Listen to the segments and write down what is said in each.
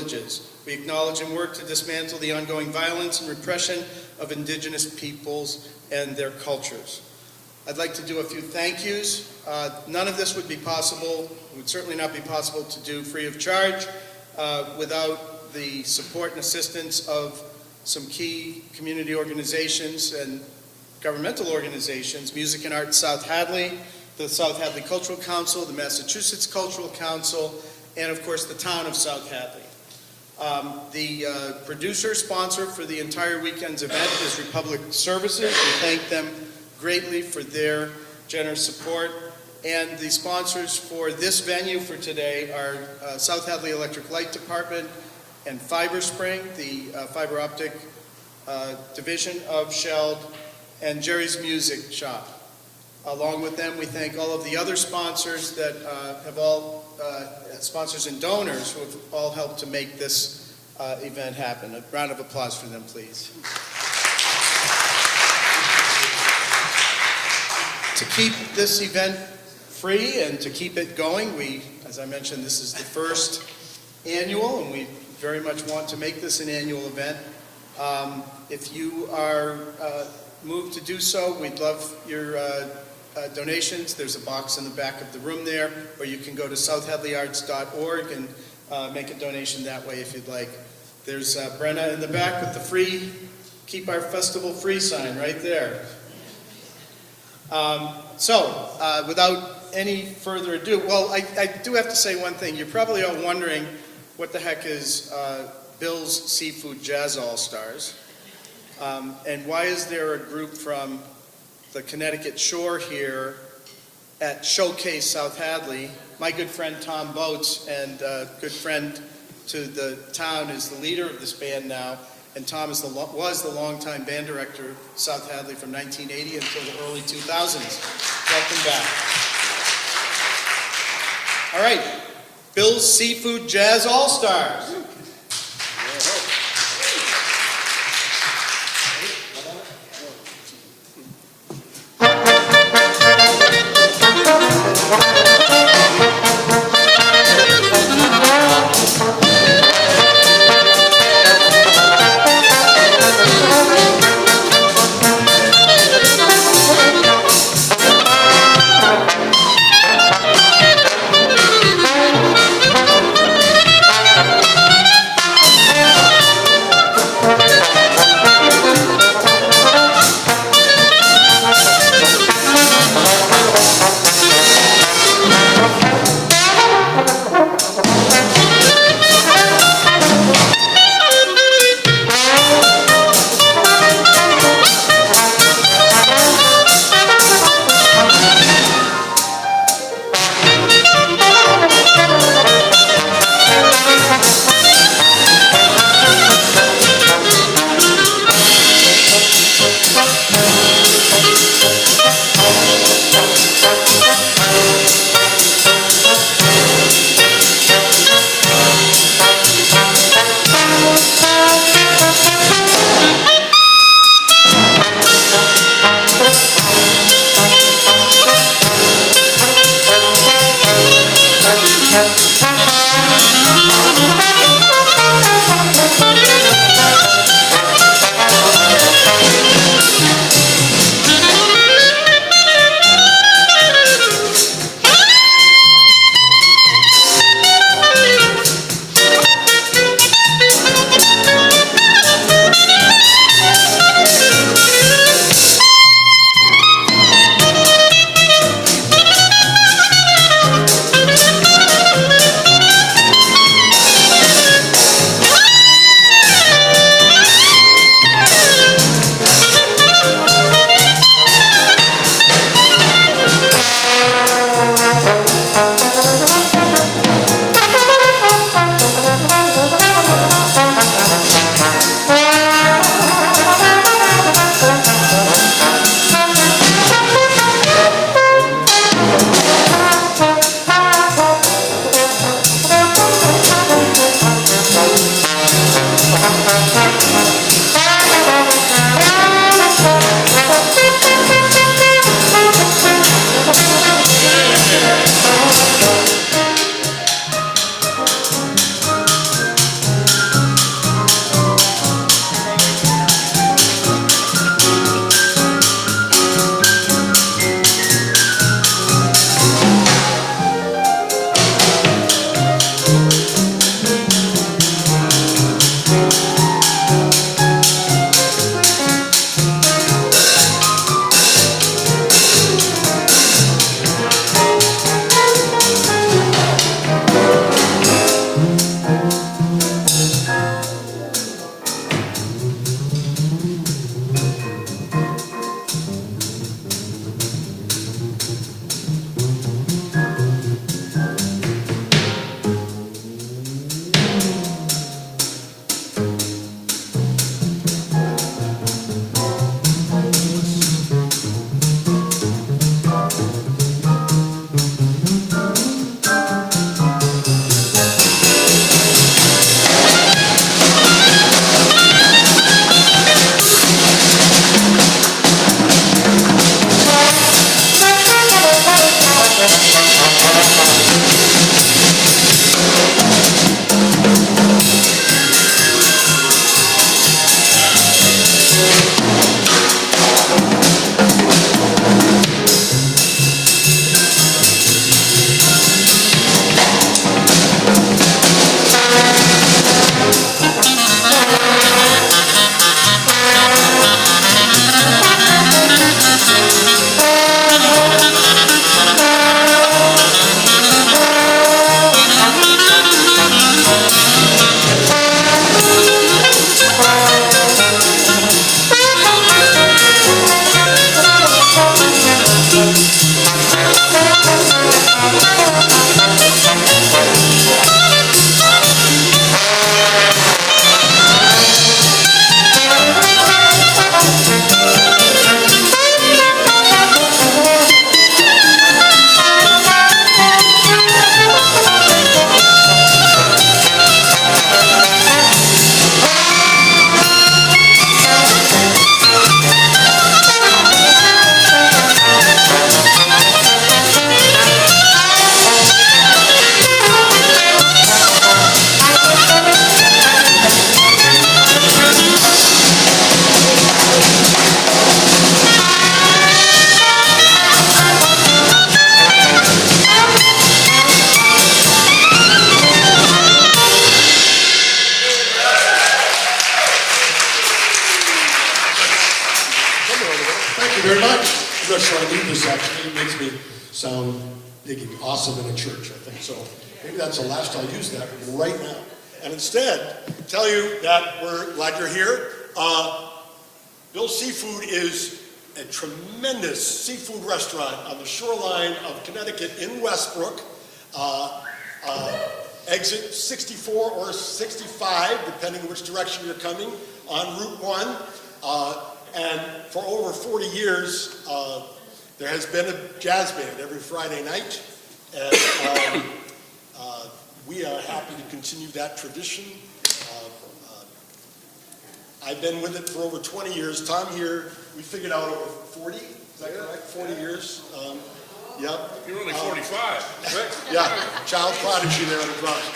villages. We acknowledge and work to dismantle the ongoing violence and repression of Indigenous peoples and their cultures. I'd like to do a few thank yous. None of this would be possible, would certainly not be possible to do free of charge without the support and assistance of some key community organizations and governmental organizations, Music and Art South Hadley, the South Hadley Cultural Council, the Massachusetts Cultural Council, and of course the town of South Hadley. The producer sponsor for the entire weekend's event is Republic Services. We thank them greatly for their generous support. And the sponsors for this venue for today are South Hadley Electric Light Department and Fiber Spring, the fiber optic division of Sheld, and Jerry's Music Shop. Along with them, we thank all of the other sponsors that have all, sponsors and donors who have all helped to make this event happen. A round of applause for them, please. To keep this event free and to keep it going, we, as I mentioned, this is the first annual, and we very much want to make this an annual event. If you are moved to do so, we'd love your donations. There's a box in the back of the room there, or you can go to southhadleyarts.org and make a donation that way if you'd like. There's Brenna in the back with the free, keep our festival free sign right there. Without any further ado, well, I do have to say one thing. You're probably all wondering what the heck is Bill's Seafood Jazz All-Stars, and why is there a group from the Connecticut Shore here at Showcase South Hadley. My good friend Tom Boats, and good friend to the town, is the leader of this band now, and Tom was the longtime band director of South Hadley from 1980 until the early 2000s. Welcome back. All right, Bill's Seafood Jazz All-Stars. religious actually makes me sound awesome in a church, I think. So maybe that's the last I'll use that right now. And instead, tell you that we're glad you're here. Bill's Seafood is a tremendous seafood restaurant on the shoreline of Connecticut in Westbrook. Exit 64 or 65, depending which direction you're coming, on Route 1. And for over 40 years, there has been a jazz band every Friday night. And we are happy to continue that tradition. I've been with it for over 20 years. Tom here, we figured out over 40, is that correct? 40 years. Yep. You're only 45. Yeah, child prodigy there on the drums.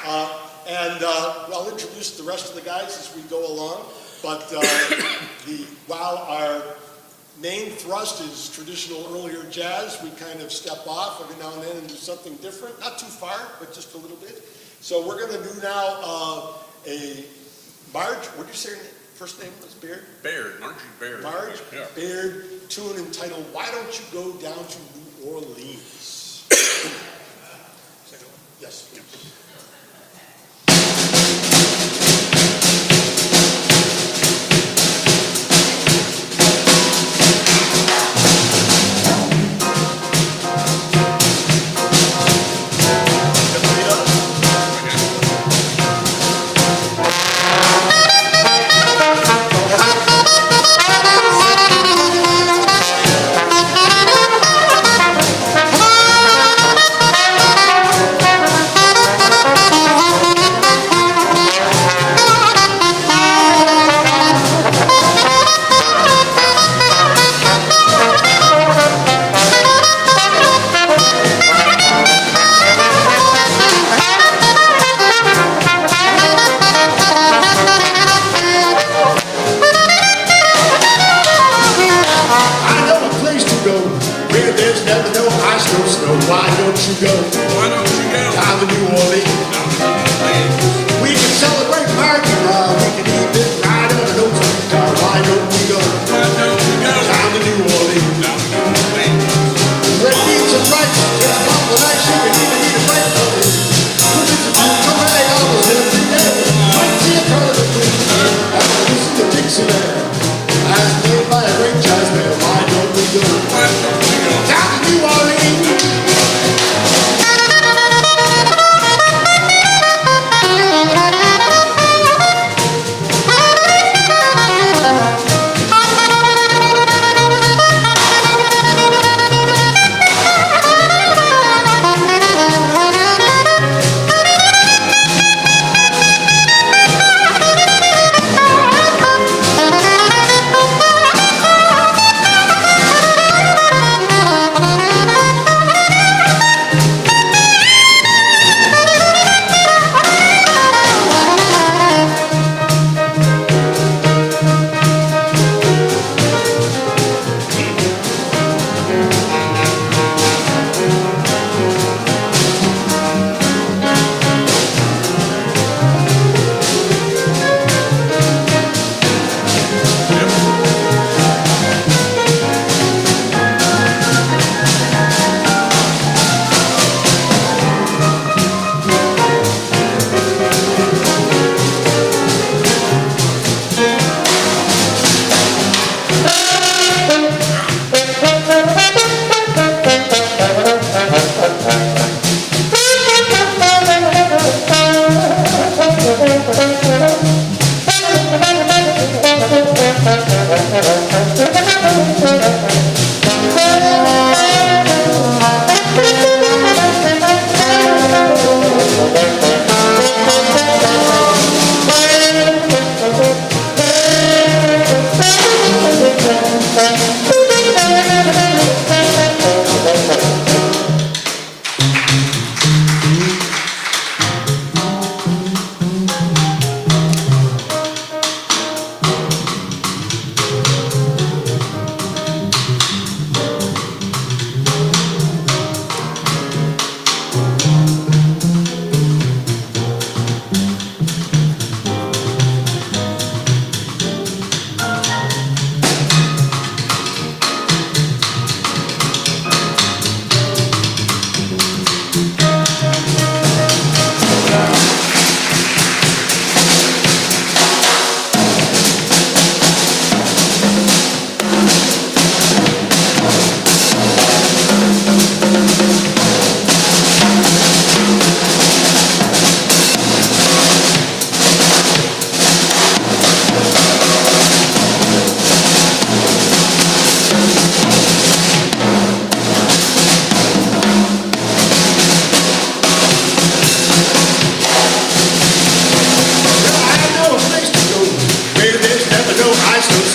I'll introduce the rest of the guys as we go along. But while our main thrust is traditional earlier jazz, we kind of step off every now and then and do something different. Not too far, but just a little bit. So we're going to do now a Marge, what did you say your first name was? Baird? Baird, Margie Baird. Marge Yeah. Baird tune entitled, Why Don't You Go Down to New Orleans? Yes, please.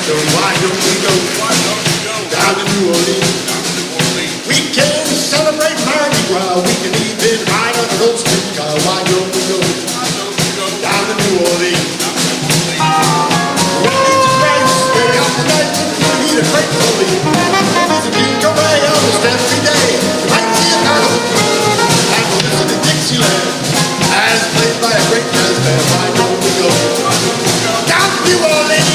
Orchestra. Why don't we go down to New Orleans? We can celebrate Mardi Gras. We can even ride on an old streetcar. Why don't we go down to New Orleans? We'll need to dance, stay out the night, we'll need a great police. There's a beat away almost every day. You might see a carnival and we'll listen to Dixieland as played by a great jazz band. Why don't we go down to New Orleans?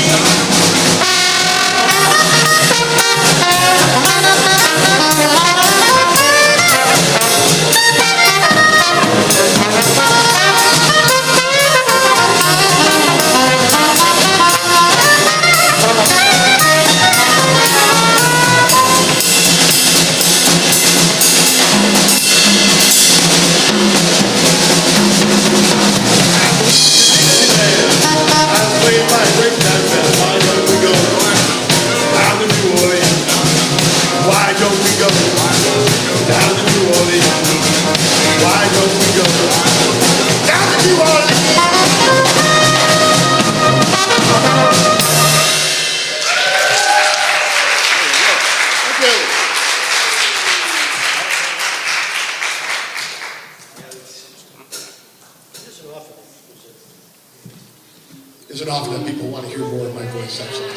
Isn't often that people want to hear more of my voice, actually.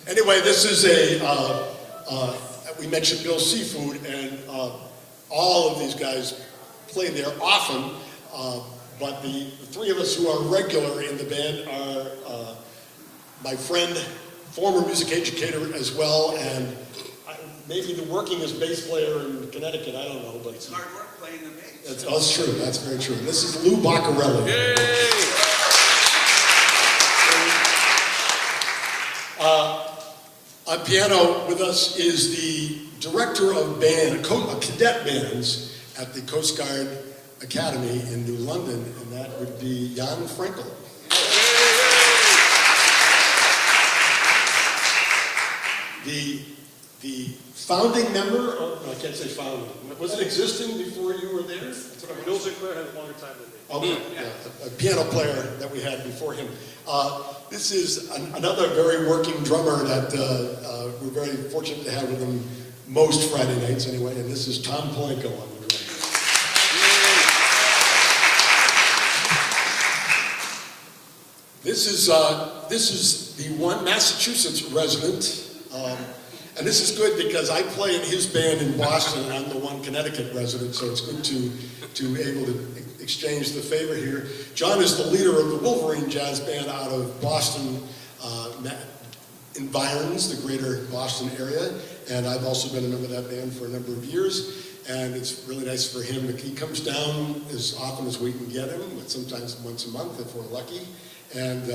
Anyway, this is we mentioned Bill Seafood, and all of these guys play there often, but the three of us who are regular in the band are my friend, former music educator as well, and maybe the workingest bass player in Connecticut, I don't know, but It's hard work playing the bass. that's true, that's very true. This is Lou Baccarelli. On piano with us is the director of cadet bands at the Coast Guard Academy in New London, and that would be Jan Frankel. The founding member, I can't say founding, was it existing before you were there? Bill Sinclair had a longer time than me. Okay, yeah, a piano player that we had before him. This is another very working drummer that we're very fortunate to have with him most Friday nights anyway, and this is Tom Polanco on the drum. This is the one Massachusetts resident, and this is good because I play in his band in Boston, and I'm the one Connecticut resident, so it's good to able to exchange the favor here. John is the leader of the Wolverine Jazz Band out of Boston environs, the greater Boston area, and I've also been a member of that band for a number of years, and it's really nice for him. He comes down as often as we can get him, but sometimes once a month if we're lucky. And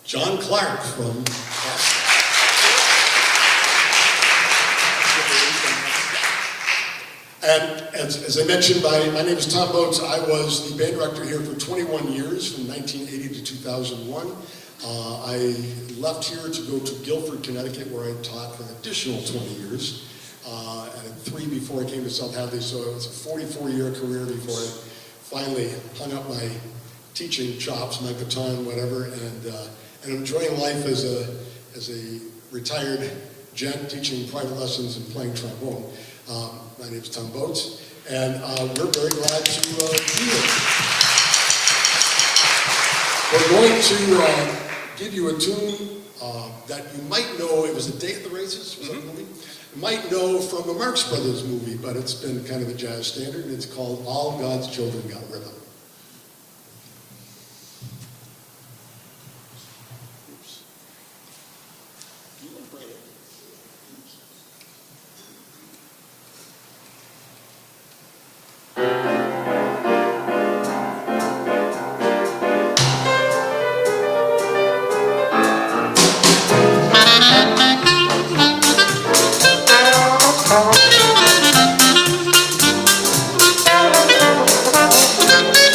John Clark from Boston. And as I mentioned, my name is Tom Boats. I was the band director here for 21 years, from 1980 to 2001. I left here to go to Guilford, Connecticut, where I taught for an additional 20 years. And 3 before I came to South Hadley, so it was a 44-year career before I finally hung up my teaching chops, my baton, whatever, and enjoying life as a retired gent, teaching private lessons and playing trombone. My name is Tom Boats, and we're very glad to be here. We're going to give you a tune that you might know. It was A Day at the Races, was that a movie? You might know from a Marx Brothers movie, but it's been kind of a jazz standard. It's called All God's Children Got Rhythm. Thank you.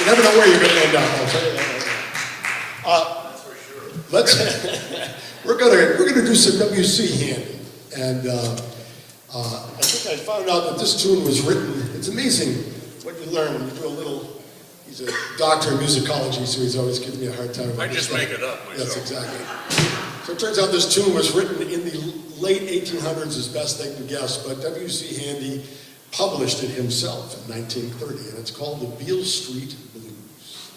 You never know where you're going to end up, I'll tell you that right now. That's for sure. Let's, we're gonna do some WC Handy, and I think I found out that this tune was written. It's amazing what you learn when you do a little. He's a doctor in musicology, so he's always giving me a hard time. I just make it up myself. Yes, exactly. So it turns out this tune was written in the late 1800s, as best they can guess, but W.C. Handy published it himself in 1930, and it's called the Beale Street Blues.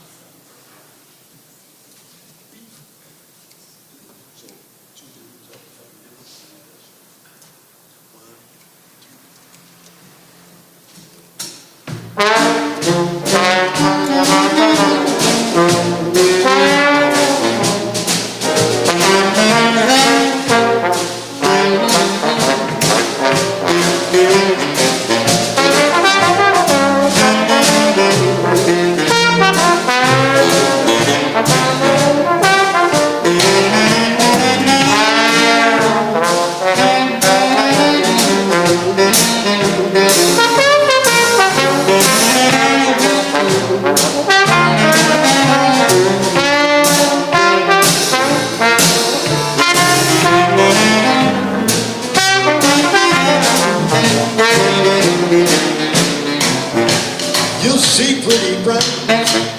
You'll see pretty brown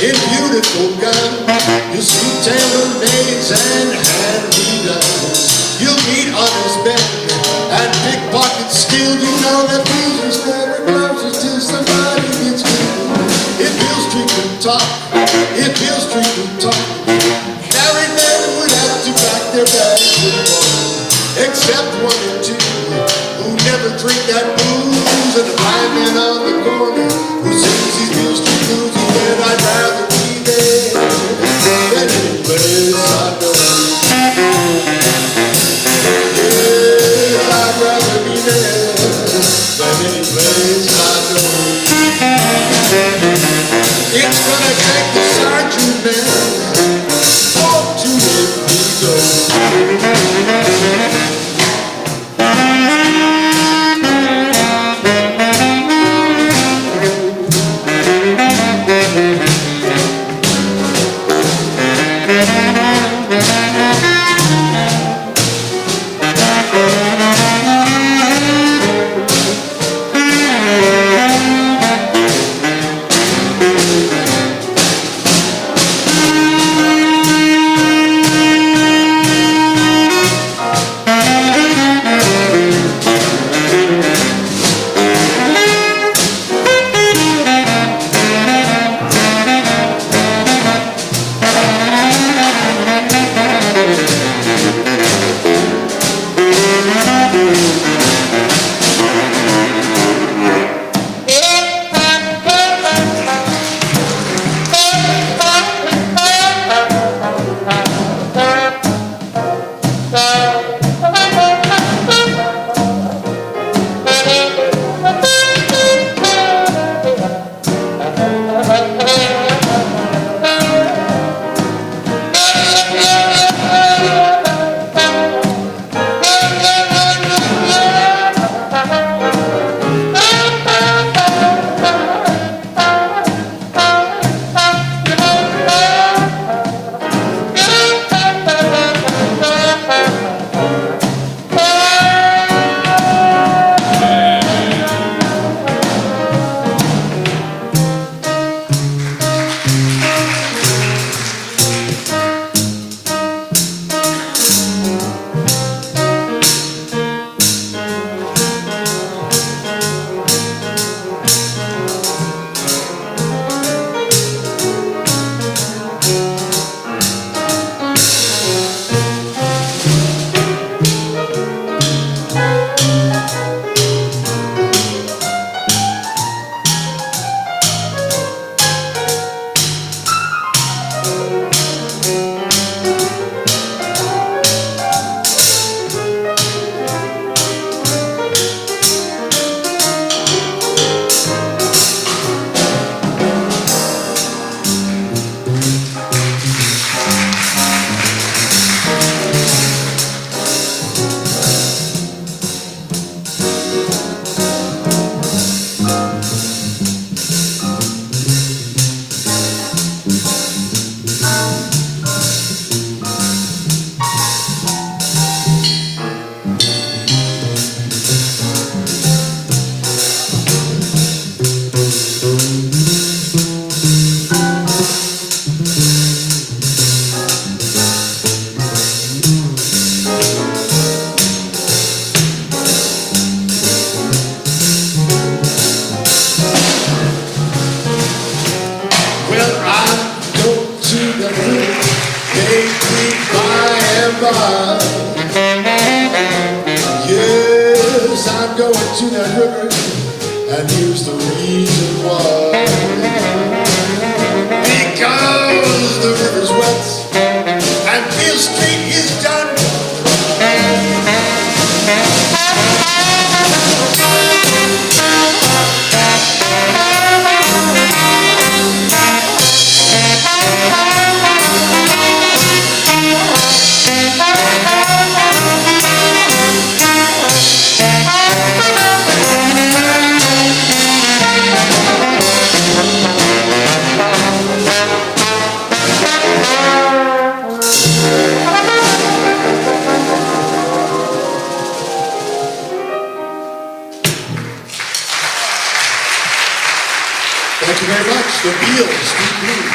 in beautiful gowns. You'll see tailor-mades and hand-me-downs. You'll meet honest men and pickpocket skill. You know that losers never closes till somebody gets killed. If Beale Street could talk, if Beale Street could talk, married men would have to pack their bags and walk. Except one or two who never drink that booze, and a blind man on the corner who sings these Beale Street blues. He said, I'd rather be there than any place I know. Yeah, I'd rather be there than any place I know. It's gonna take the sergeant man to let me go. into that river, and here's the reason why. Because the river's wet, and Beale Street is done. Thank you very much. The Beale Street Blues.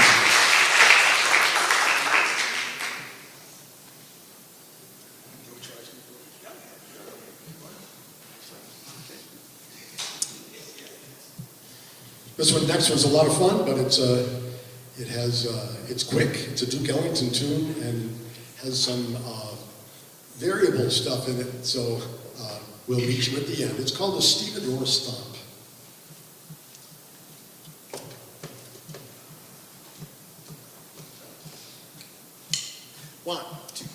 Next one's a lot of fun, but it's quick. It's a Duke Ellington tune and has some variable stuff in it. So we'll meet you at the end. It's called the Stevedore Stomp. One, two.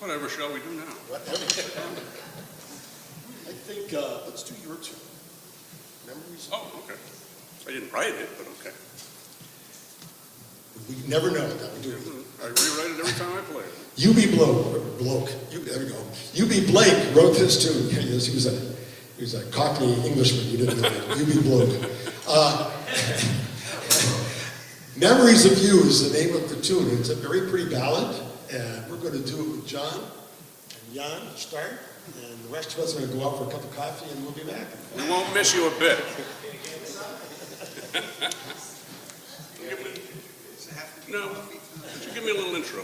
Whatever shall we do now? Whatever. I think, let's do your two. Memories? Oh, okay. I didn't write it, but okay. We never know that we do. I rewrite it every time I play it. U.B. Bloke, there we go. U.B. Blake wrote this tune. Yes, he was a Cockney Englishman. You didn't know that. U.B. Bloke. Memories of You is the name of the tune. It's a very pretty ballad, and we're going to do it with John and Jan to start, and the rest of us are going to go out for a cup of coffee, and we'll be back. We won't miss you a bit. No, would you give me a little intro?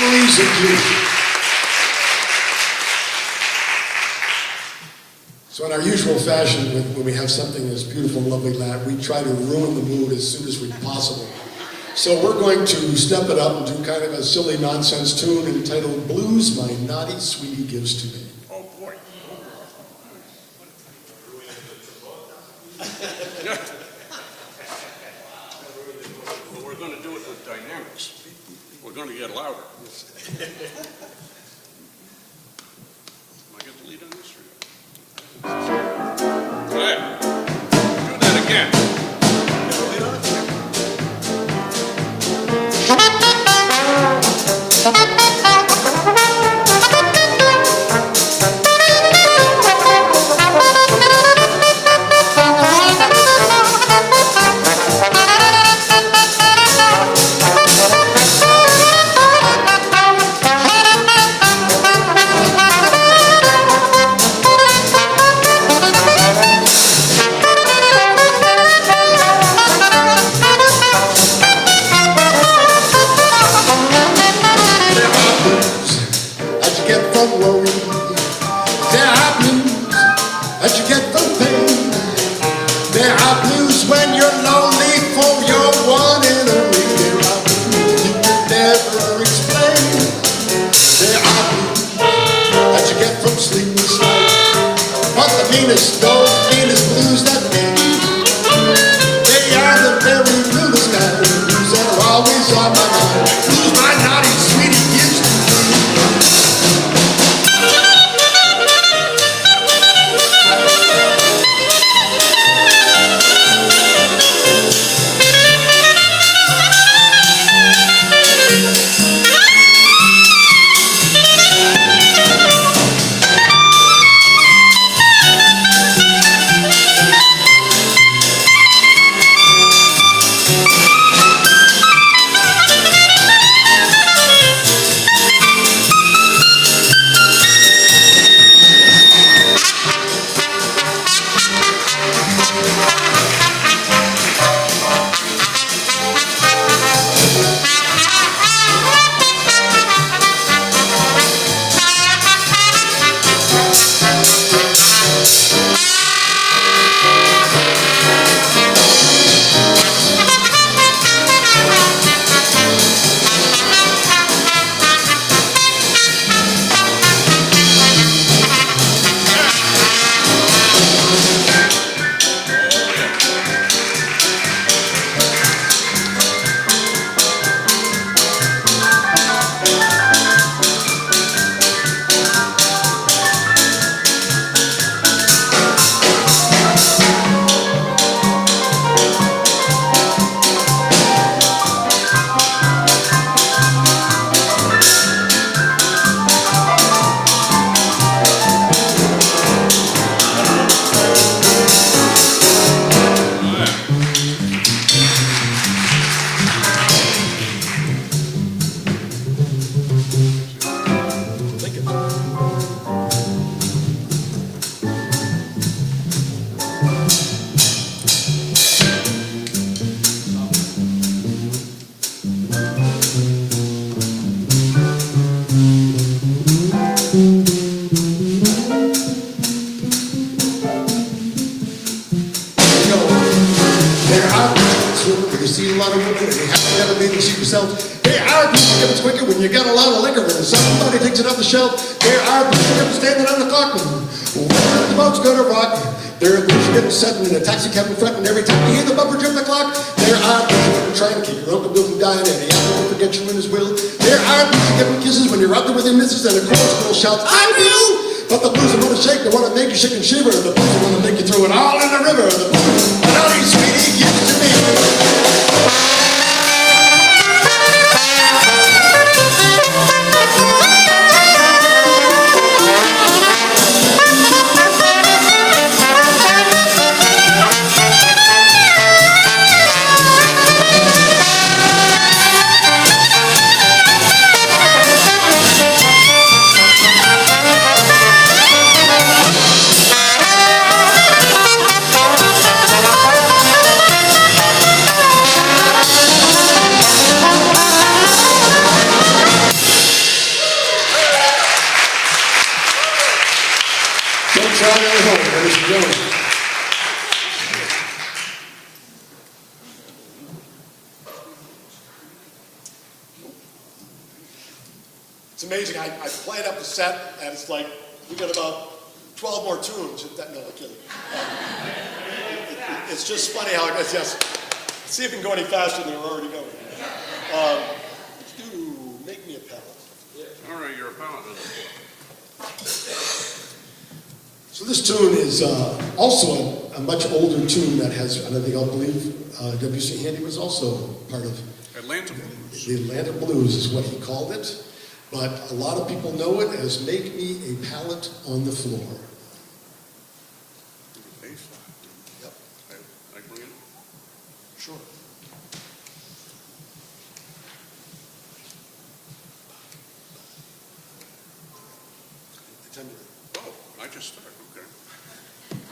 Memories of you. So in our usual fashion, when we have something as beautiful and lovely like that, we try to ruin the mood as soon as we possible. So we're going to step it up and do kind of a silly nonsense tune entitled Blues My Naughty Sweetie Gives to Me. Oh, boy. Well, we're going to do it with dynamics. We're going to get louder. Am I get the lead on this? Good. Do that again. You got a lot of liquor and somebody takes it off the shelf. There are people standing on the clock when the boat's gonna rock. There are those getting sitting in a taxi cab in front, and every time you hear the bumper jump the clock, there are people trying to keep your Uncle Bill from dying, and he will forget you in his will. There are people giving kisses when you're out there with your missus, and the chorus girl shouts, I will! But the blues are gonna shake, they wanna make you shake and shiver, the blues are gonna make you throw it all in the river. The blues, naughty sweetie, give it to me. John L. Home, ladies and gentlemen. It's amazing, I played up the set, and it's like, we got about 12 more tunes, if that, no, I'm kidding. It's just funny how it goes, yes. See if we can go any faster than we're already going. Make me a palette. All right, you're a pallet. So this tune is also a much older tune that has, and I think I'll believe W.C. Handy was also part of. Atlanta Blues. The Atlanta Blues is what he called it, but a lot of people know it as Make Me a Pallet on the Floor. A flat. Yep, I bring it. sure. Pretend you're- Oh, I just started, okay.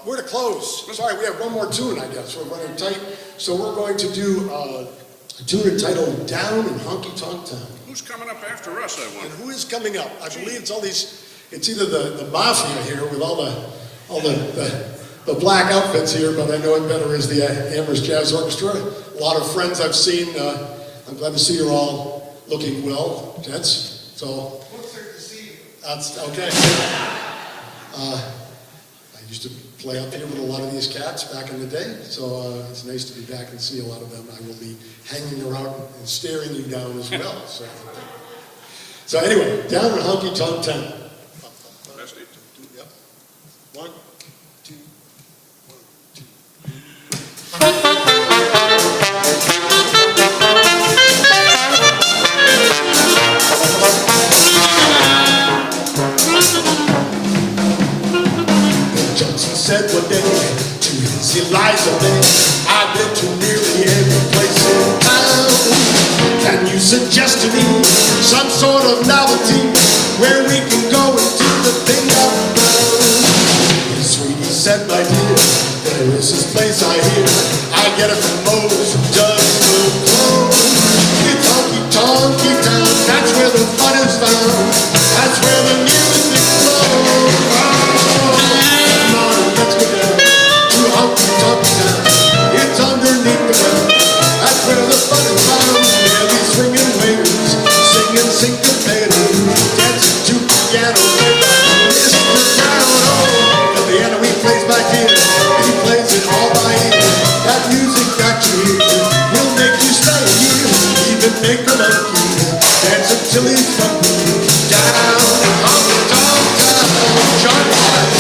we're to close. Sorry, we have one more tune, I guess. We're running tight. So we're going to do a tune entitled Down in Honky Tonk Town. Who's coming up after us, I And wonder? who is coming up? I believe it's all these, It's either the mafia here with all the black outfits here, but I know it better as the Amherst Jazz Orchestra. A lot of friends I've seen. I'm glad to see you're all looking well, gents. So that's okay. I used to play out here with a lot of these cats back in the day, so it's nice to be back and see a lot of them. I will be hanging around and staring you down as well. So anyway, Down in Honky Tonk Town. That's it. yep. 1, 2, 1. Johnson said one day to his Eliza May, I've been to nearly every place in town. Can you suggest to me some sort of novelty where we can go and do the thing uptown? His sweetie said, my dear, there is this place I hear. I get it from Moe's who does the clothes. It's honky tonky town, that's where the fun is found. That's where the music flows. Come on, let's go down to honky tonky town. It's underneath the ground. That's where the fun is found. There these swinging waiters singing syncopated, dancing to piano played by Mr. Brown. Oh, the piano he plays back here, he plays it all by ear. That music that you hear will make you stay here, even make a monkey dance until he's funky. Down in honky tonk town, John White.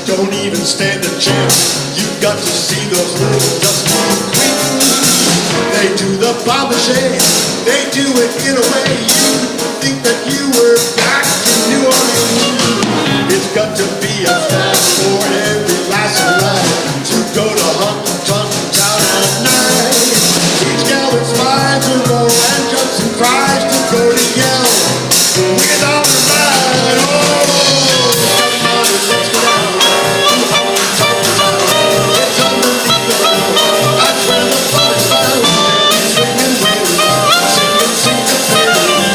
Don't even stand a chance. You've got to see those little dusty queens. They do the bob-a-shay. They do it in a way you think that you were back in New Orleans. It's got to be a fast for every last ride to go to honky tonk town at night. Each gal inspires or more and jumps and cries to go to yell. We're on the ride. Oh, come on, let's go down. That's where the fun is found. Swinging waiters, singing syncopated,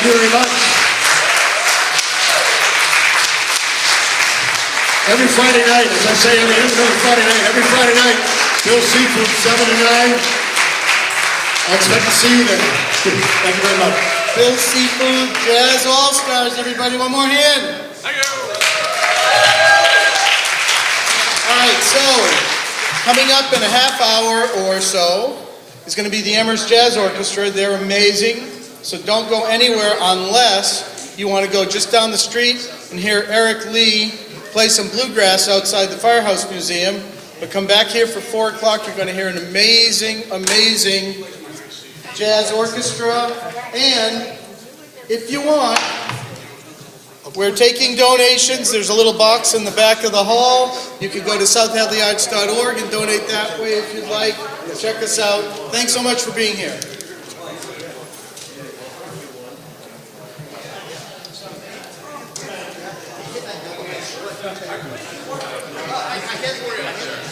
Thank you very much. Every Friday night, as I say, every Friday night, Bill Seafood, 7 to 9. I expect to see you then. Thank you very much. Bill Seafood, Jazz All-Stars, everybody, one more hand. Thank you. All right, so, coming up in a half hour or so is going to be the Amherst Jazz Orchestra. They're amazing, so don't go anywhere unless you want to go just down the street and hear Eric Lee play some bluegrass outside the Firehouse Museum. But come back here for 4 o'clock, you're going to hear an amazing, amazing jazz orchestra. And if you want, we're taking donations. There's a little box in the back of the hall. You can go to southhadleyarts.org and donate that way if you'd like. Check us out. Thanks so much for being here. I can't worry about that.